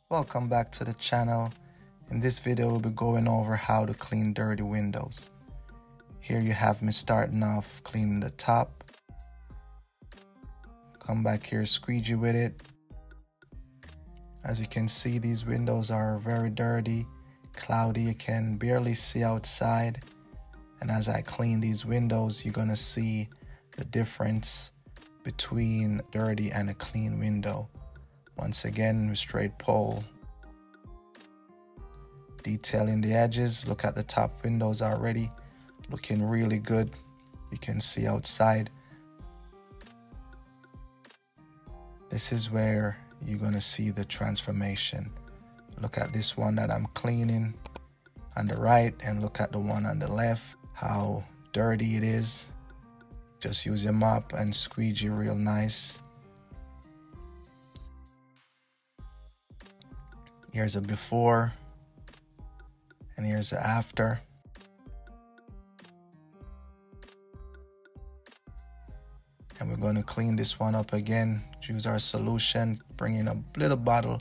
Welcome back to the channel. In this video we'll be going over how to clean dirty windows. Here you have me starting off cleaning the top. Come back here, squeegee with it. As you can see, these windows are very dirty, cloudy, you can barely see outside. And as I clean these windows, you're gonna see the difference between dirty and a clean window. Once again, straight pole. Detailing the edges, look at the top windows already, looking really good. You can see outside. This is where you're gonna see the transformation. Look at this one that I'm cleaning on the right and look at the one on the left, how dirty it is. Just use your mop and squeegee real nice. Here's a before and here's a after. And we're going to clean this one up again. Use our solution, bring in a little bottle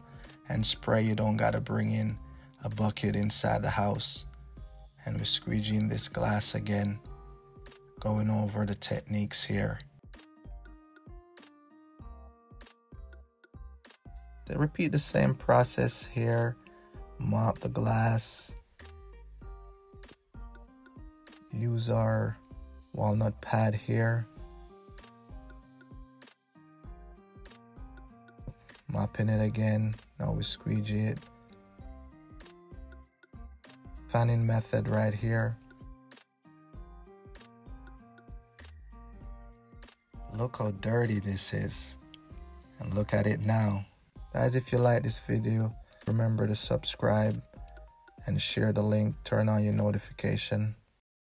and spray. You don't got to bring in a bucket inside the house. And we're squeegeeing this glass again, going over the techniques here. So repeat the same process here. Mop the glass. Use our walnut pad here. Mopping it again. Now we squeegee it. Fanning method right here. Look how dirty this is. And look at it now. Guys, if you like this video, remember to subscribe and share the link, turn on your notification.